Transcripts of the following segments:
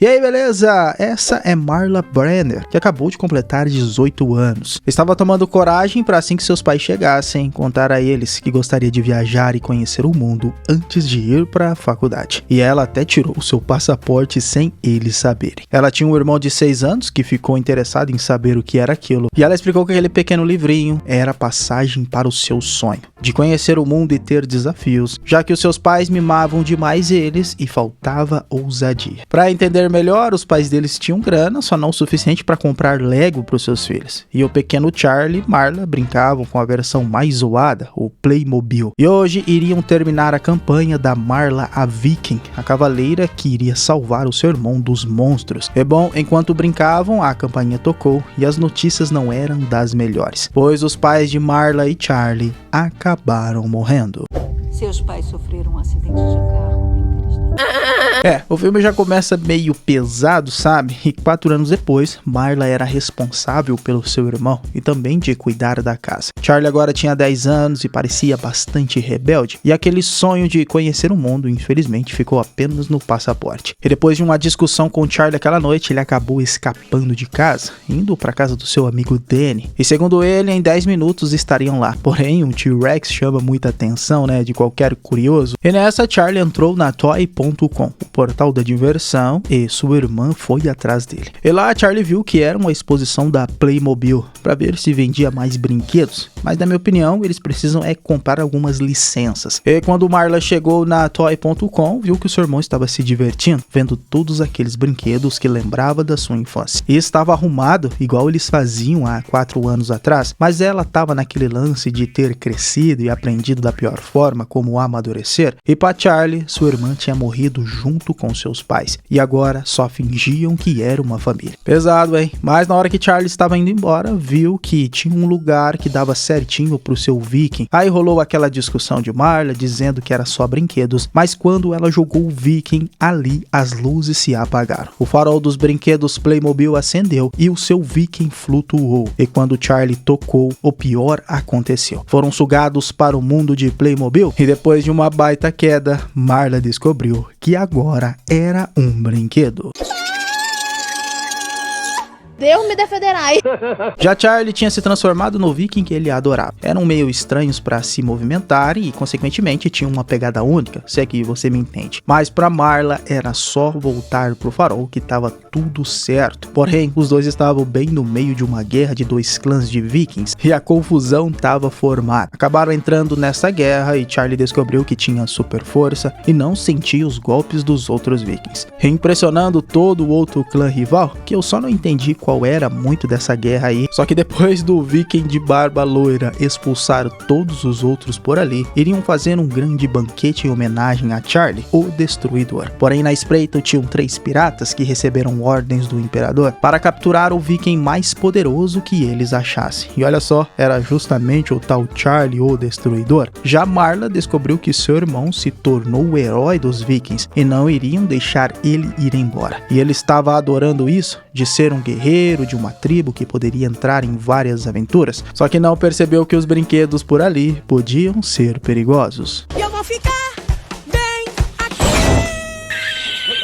E aí, beleza? Essa é Marla Brenner, que acabou de completar 18 anos. Estava tomando coragem para assim que seus pais chegassem, contar a eles que gostaria de viajar e conhecer o mundo antes de ir para a faculdade. E ela até tirou o seu passaporte sem eles saberem. Ela tinha um irmão de 6 anos que ficou interessado em saber o que era aquilo. E ela explicou que aquele pequeno livrinho era a passagem para o seu sonho, de conhecer o mundo e ter desafios, já que os seus pais mimavam demais eles e faltava ousadia. Para entender melhor, os pais deles tinham grana, só não o suficiente para comprar Lego para os seus filhos. E o pequeno Charlie e Marla brincavam com a versão mais zoada, o Playmobil. E hoje iriam terminar a campanha da Marla a Viking, a cavaleira que iria salvar o seu irmão dos monstros. E bom, enquanto brincavam, a campainha tocou e as notícias não eram das melhores, pois os pais de Marla e Charlie acabaram morrendo. Seus pais sofreram um acidente de carro na Interstate. O filme já começa meio pesado, sabe? E 4 anos depois, Marla era responsável pelo seu irmão e também de cuidar da casa. Charlie agora tinha 10 anos e parecia bastante rebelde, e aquele sonho de conhecer o mundo, infelizmente, ficou apenas no passaporte. E depois de uma discussão com Charlie aquela noite, ele acabou escapando de casa, indo para casa do seu amigo Danny. E segundo ele, em 10 minutos estariam lá. Porém, um T-Rex chama muita atenção, de qualquer curioso. E nessa, Charlie entrou na Toy.com, o portal da diversão, e sua irmã foi atrás dele. E lá, Charlie viu que era uma exposição da Playmobil, para ver se vendia mais brinquedos. Mas na minha opinião, eles precisam comprar algumas licenças. E quando Marla chegou na Toy.com, viu que o seu irmão estava se divertindo, vendo todos aqueles brinquedos que lembrava da sua infância. E estava arrumado, igual eles faziam há 4 anos atrás, mas ela estava naquele lance de ter crescido e aprendido da pior forma como amadurecer. E para Charlie, sua irmã tinha morrido junto com seus pais, e agora só fingiam que era uma família. Pesado, hein? Mas na hora que Charlie estava indo embora, viu que tinha um lugar que dava certinho pro seu Viking. Aí rolou aquela discussão de Marla, dizendo que era só brinquedos, mas quando ela jogou o Viking, ali as luzes se apagaram. O farol dos brinquedos Playmobil acendeu e o seu Viking flutuou. E quando Charlie tocou, o pior aconteceu. Foram sugados para o mundo de Playmobil, e depois de uma baita queda, Marla descobriu que agora era um brinquedo. Deus me defenderai. Já Charlie tinha se transformado no Viking que ele adorava. Eram meio estranhos para se movimentarem e, consequentemente, tinham uma pegada única, se é que você me entende. Mas para Marla era só voltar pro farol que tava tudo certo. Porém, os dois estavam bem no meio de uma guerra de 2 clãs de Vikings e a confusão tava formada. Acabaram entrando nessa guerra e Charlie descobriu que tinha super força e não sentia os golpes dos outros Vikings, impressionando todo o outro clã rival, que eu só não entendi qual era muito dessa guerra aí. Só que depois do Viking de barba loira expulsar todos os outros por ali, iriam fazer um grande banquete em homenagem a Charlie, o Destruidor. Porém, na espreita tinham 3 piratas que receberam ordens do Imperador para capturar o Viking mais poderoso que eles achassem. E olha só, era justamente o tal Charlie, o Destruidor. Já Marla descobriu que seu irmão se tornou o herói dos Vikings e não iriam deixar ele ir embora. E ele estava adorando isso, de ser um guerreiro de uma tribo que poderia entrar em várias aventuras, só que não percebeu que os brinquedos por ali podiam ser perigosos. Eu vou ficar bem aqui.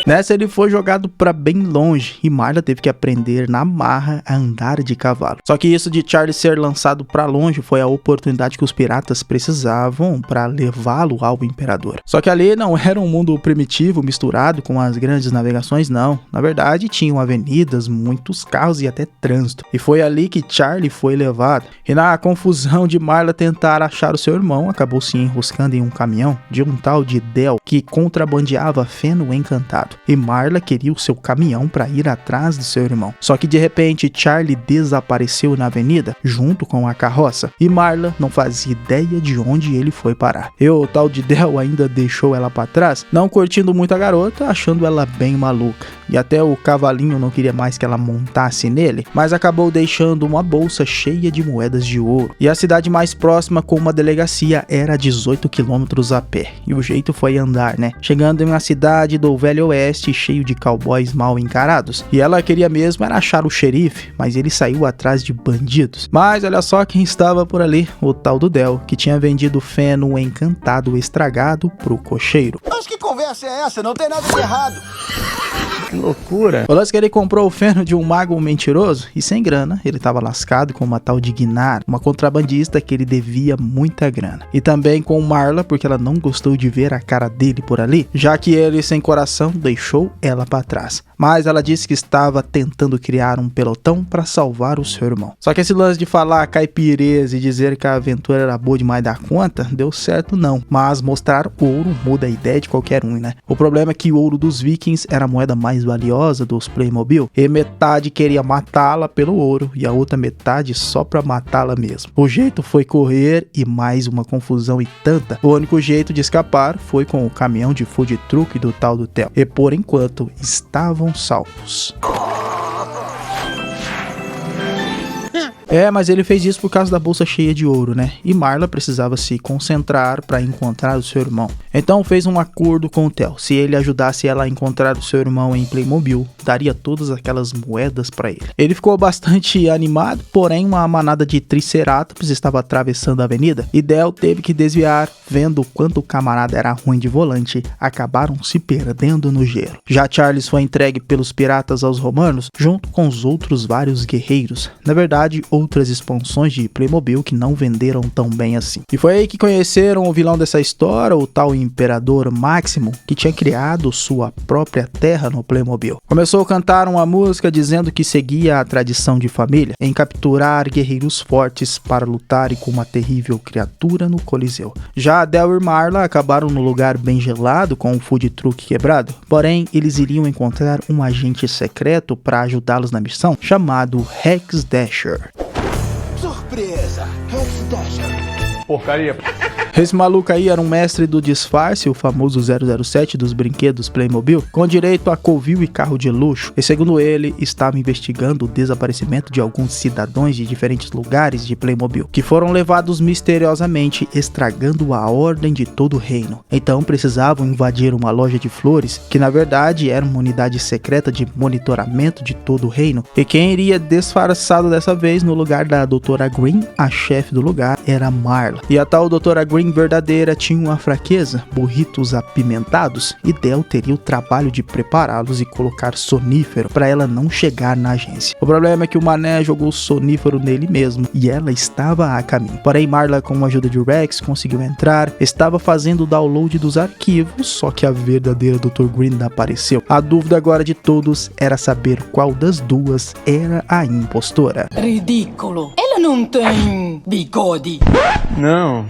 Nessa ele foi jogado para bem longe e Marla teve que aprender na marra a andar de cavalo. Só que isso de Charlie ser lançado para longe foi a oportunidade que os piratas precisavam para levá-lo ao Imperador. Só que ali não era um mundo primitivo misturado com as grandes navegações, não. Na verdade, tinham avenidas, muitos carros e até trânsito. E foi ali que Charlie foi levado. E na confusão de Marla tentar achar o seu irmão, acabou se enroscando em um caminhão de um tal de Del que contrabandeava feno encantado. E Marla queria o seu caminhão para ir atrás de seu irmão. Só que de repente Charlie desapareceu na avenida junto com a carroça e Marla não fazia ideia de onde ele foi parar. E o tal de Del ainda deixou ela para trás, não curtindo muito a garota, achando ela bem maluca. E até o cavalinho não queria mais que ela montasse nele, mas acabou deixando uma bolsa cheia de moedas de ouro. E a cidade mais próxima com uma delegacia era 18 quilômetros a pé. E o jeito foi andar, Chegando em uma cidade do Velho Oeste cheio de cowboys mal encarados. E ela queria mesmo era achar o xerife, mas ele saiu atrás de bandidos. Mas olha só quem estava por ali, o tal do Del, que tinha vendido feno encantado estragado pro cocheiro. Mas que conversa é essa? Não tem nada de errado. Que loucura. O lance que ele comprou o feno de um mago mentiroso e sem grana, ele tava lascado com uma tal de Gnar, uma contrabandista que ele devia muita grana. E também com Marla, porque ela não gostou de ver a cara dele por ali, já que ele, sem coração, deixou ela pra trás. Mas ela disse que estava tentando criar um pelotão para salvar o seu irmão. Só que esse lance de falar caipireza e dizer que a aventura era boa demais da conta, deu certo não. Mas mostrar ouro muda a ideia de qualquer um, né? O problema é que o ouro dos vikings era a moeda mais valiosa dos Playmobil, e metade queria matá-la pelo ouro e a outra metade só pra matá-la mesmo. O jeito foi correr e mais uma confusão e tanta. O único jeito de escapar foi com o caminhão de food truck do tal do Theo. E por enquanto estavam salvos. Mas ele fez isso por causa da bolsa cheia de ouro, né? E Marla precisava se concentrar para encontrar o seu irmão. Então fez um acordo com o Theo. Se ele ajudasse ela a encontrar o seu irmão em Playmobil, daria todas aquelas moedas para ele. Ele ficou bastante animado, porém uma manada de triceratops estava atravessando a avenida e Theo teve que desviar. Vendo o quanto o camarada era ruim de volante, acabaram se perdendo no gelo. Já Charles foi entregue pelos piratas aos romanos, junto com os outros vários guerreiros. Na verdade, outras expansões de Playmobil que não venderam tão bem assim. E foi aí que conheceram o vilão dessa história, o tal Imperador Máximo, que tinha criado sua própria terra no Playmobil. Começou a cantar uma música dizendo que seguia a tradição de família em capturar guerreiros fortes para lutarem com uma terrível criatura no Coliseu. Já Del e Marla acabaram no lugar bem gelado com o food truck quebrado, porém eles iriam encontrar um agente secreto para ajudá-los na missão, chamado Rex Dasher. Surpresa! Rex Dasher! Porcaria! Esse maluco aí era um mestre do disfarce, o famoso 007 dos brinquedos Playmobil, com direito a covil e carro de luxo, e segundo ele, estava investigando o desaparecimento de alguns cidadãos de diferentes lugares de Playmobil, que foram levados misteriosamente, estragando a ordem de todo o reino. Então precisavam invadir uma loja de flores, que na verdade era uma unidade secreta de monitoramento de todo o reino, e quem iria disfarçado dessa vez no lugar da Doutora Green, a chefe do lugar, era Marla. E a tal Doutora Green verdadeira tinha uma fraqueza, burritos apimentados, e Del teria o trabalho de prepará-los e colocar sonífero para ela não chegar na agência. O problema é que o mané jogou sonífero nele mesmo e ela estava a caminho. Porém, Marla, com a ajuda de Rex, conseguiu entrar, estava fazendo o download dos arquivos, só que a verdadeira Dr. Green apareceu. A dúvida agora de todos era saber qual das duas era a impostora. Ridículo! Ela não tem bigode! Não.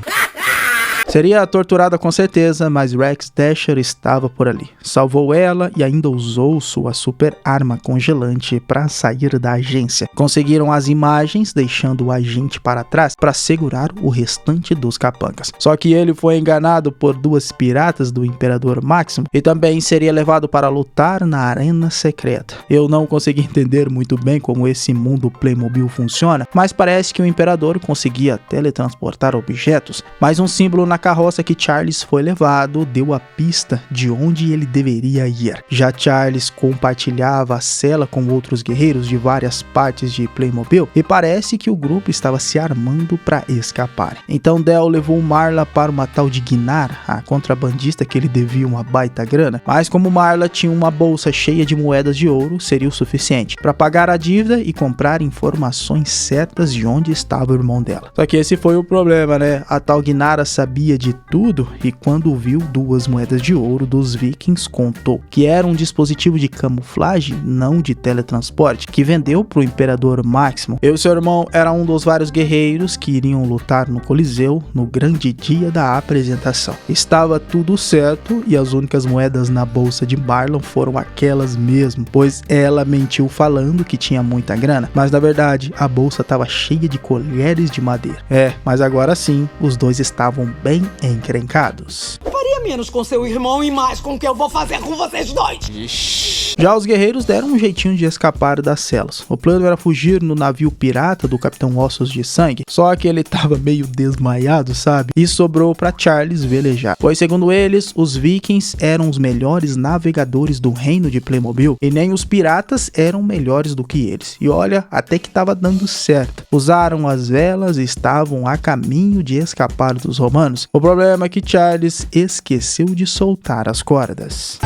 Seria torturada com certeza, mas Rex Dasher estava por ali. Salvou ela e ainda usou sua super arma congelante para sair da agência. Conseguiram as imagens, deixando o agente para trás para segurar o restante dos capangas. Só que ele foi enganado por duas piratas do Imperador Máximo e também seria levado para lutar na arena secreta. Eu não consegui entender muito bem como esse mundo Playmobil funciona, mas parece que o Imperador conseguia teletransportar objetos, mas um símbolo na carroça que Charles foi levado deu a pista de onde ele deveria ir. Já Charles compartilhava a cela com outros guerreiros de várias partes de Playmobil e parece que o grupo estava se armando para escapar. Então Del levou Marla para uma tal de Gnar, a contrabandista que ele devia uma baita grana, mas como Marla tinha uma bolsa cheia de moedas de ouro, seria o suficiente para pagar a dívida e comprar informações certas de onde estava o irmão dela. Só que esse foi o problema, né? A tal Gnara sabia de tudo e quando viu duas moedas de ouro dos vikings contou que era um dispositivo de camuflagem, não de teletransporte, que vendeu para o Imperador Máximo. E o seu irmão era um dos vários guerreiros que iriam lutar no Coliseu no grande dia da apresentação. Estava tudo certo e as únicas moedas na bolsa de Marlon foram aquelas mesmo, pois ela mentiu falando que tinha muita grana, mas na verdade a bolsa estava cheia de colheres de madeira. Mas agora sim, os dois estavam bem encrencados. Faria menos com seu irmão e mais com o que eu vou fazer com vocês dois. Já os guerreiros deram um jeitinho de escapar das celas. O plano era fugir no navio pirata do Capitão Ossos de Sangue, só que ele tava meio desmaiado, sabe? E sobrou para Charles velejar. Pois segundo eles, os vikings eram os melhores navegadores do reino de Playmobil e nem os piratas eram melhores do que eles. E olha, até que tava dando certo. Usaram as velas e estavam a caminho de escapar dos romanos. O problema é que Charles esqueceu de soltar as cordas.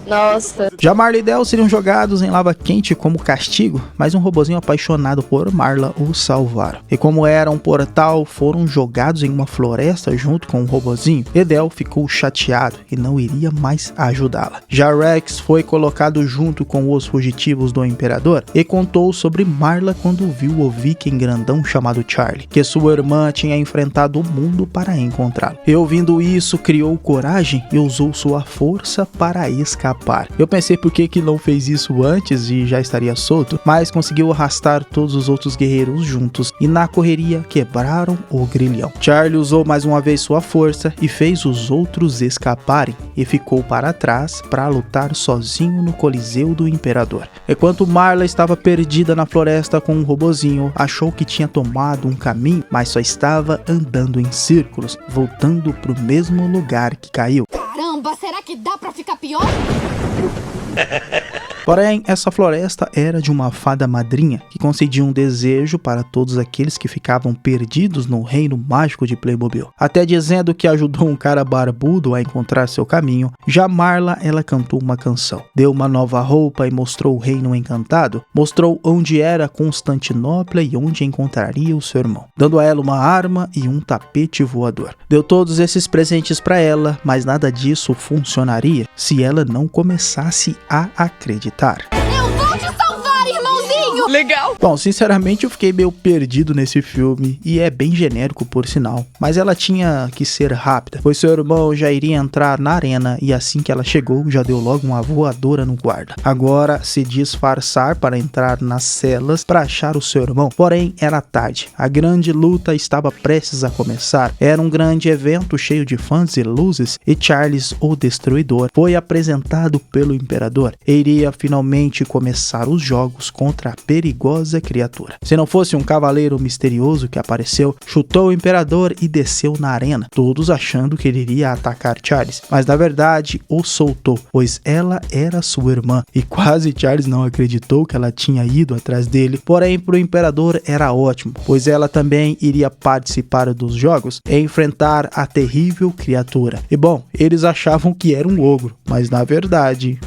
Nossa. Já Marla e Del seriam jogados em lava quente como castigo, mas um robozinho apaixonado por Marla os salvaram. E como era um portal, foram jogados em uma floresta junto com o robozinho, e Del ficou chateado e não iria mais ajudá-la. Já Rex foi colocado junto com os fugitivos do Imperador e contou sobre Marla quando viu o viking grandão chamado Charlie, que sua irmã tinha enfrentado o mundo para encontrá-lo. E ouvindo isso, criou coragem e usou sua força para escapar. Eu pensei por que não fez isso antes e já estaria solto, mas conseguiu arrastar todos os outros guerreiros juntos e na correria quebraram o grilhão. Charlie usou mais uma vez sua força e fez os outros escaparem e ficou para trás para lutar sozinho no Coliseu do Imperador. Enquanto Marla estava perdida na floresta com um robozinho, achou que tinha tomado um caminho, mas só estava andando em círculos, voltando para o mesmo lugar que caiu. Caramba, será que dá pra ficar pior? Porém, essa floresta era de uma fada madrinha que concedia um desejo para todos aqueles que ficavam perdidos no reino mágico de Playmobil. Até dizendo que ajudou um cara barbudo a encontrar seu caminho. Já Marla, ela cantou uma canção, deu uma nova roupa e mostrou o reino encantado, mostrou onde era Constantinopla e onde encontraria o seu irmão, dando a ela uma arma e um tapete voador. Deu todos esses presentes para ela, mas nada disso funcionaria se ela não começasse a acreditar. Eu vou te salvar, irmãozinho! Legal. Bom, sinceramente eu fiquei meio perdido nesse filme e é bem genérico por sinal, mas ela tinha que ser rápida, pois seu irmão já iria entrar na arena e assim que ela chegou já deu logo uma voadora no guarda. Agora se disfarçar para entrar nas celas para achar o seu irmão, porém era tarde, a grande luta estava prestes a começar, era um grande evento cheio de fãs e luzes e Charles o Destruidor foi apresentado pelo Imperador e iria finalmente começar os jogos contra a perigosa criatura. Se não fosse um cavaleiro misterioso que apareceu, chutou o Imperador e desceu na arena, todos achando que ele iria atacar Charles, mas na verdade o soltou, pois ela era sua irmã e quase Charles não acreditou que ela tinha ido atrás dele, porém pro Imperador era ótimo, pois ela também iria participar dos jogos e enfrentar a terrível criatura. E bom, eles achavam que era um ogro, mas na verdade...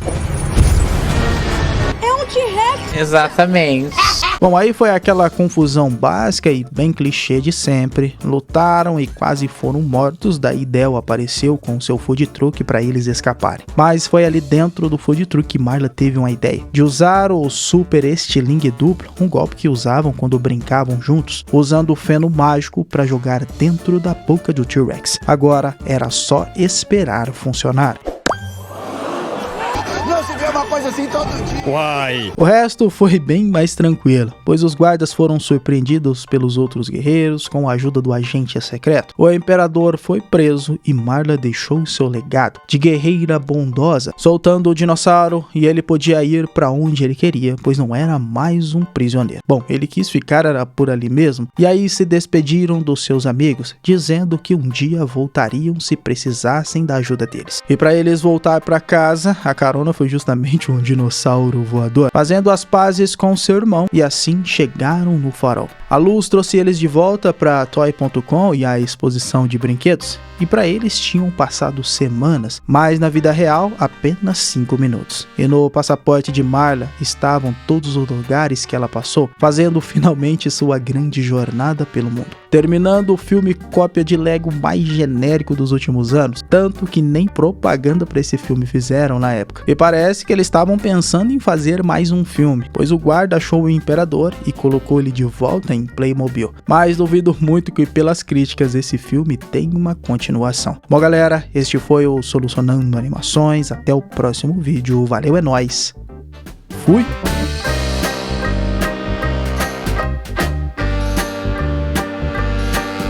Exatamente. Bom, aí foi aquela confusão básica e bem clichê de sempre. Lutaram e quase foram mortos, daí Del apareceu com seu food truck para eles escaparem. Mas foi ali dentro do food truck que Marla teve uma ideia de usar o super estilingue duplo, um golpe que usavam quando brincavam juntos, usando o feno mágico para jogar dentro da boca do T-Rex. Agora era só esperar funcionar. Não se vê uma coisa assim todo dia. O resto foi bem mais tranquilo, pois os guardas foram surpreendidos pelos outros guerreiros com a ajuda do agente secreto. O Imperador foi preso e Marla deixou seu legado de guerreira bondosa, soltando o dinossauro e ele podia ir para onde ele queria, pois não era mais um prisioneiro. Bom, ele quis ficar era por ali mesmo, e aí se despediram dos seus amigos, dizendo que um dia voltariam se precisassem da ajuda deles. E para eles voltar para casa, a carona foi justamente um dinossauro voador, fazendo as pazes com seu irmão, e assim chegaram no farol. A luz trouxe eles de volta para Toy.com e a exposição de brinquedos, e para eles tinham passado semanas, mas na vida real apenas 5 minutos. E no passaporte de Marla estavam todos os lugares que ela passou, fazendo finalmente sua grande jornada pelo mundo. Terminando o filme cópia de Lego mais genérico dos últimos anos, tanto que nem propaganda para esse filme fizeram na época. E parece que eles estavam pensando em fazer mais um filme, pois o guarda achou o Imperador e colocou ele de volta em Playmobil. Mas duvido muito que pelas críticas esse filme tenha uma continuação. Bom galera, este foi o Solucionando Animações, até o próximo vídeo, valeu, é nóis, fui!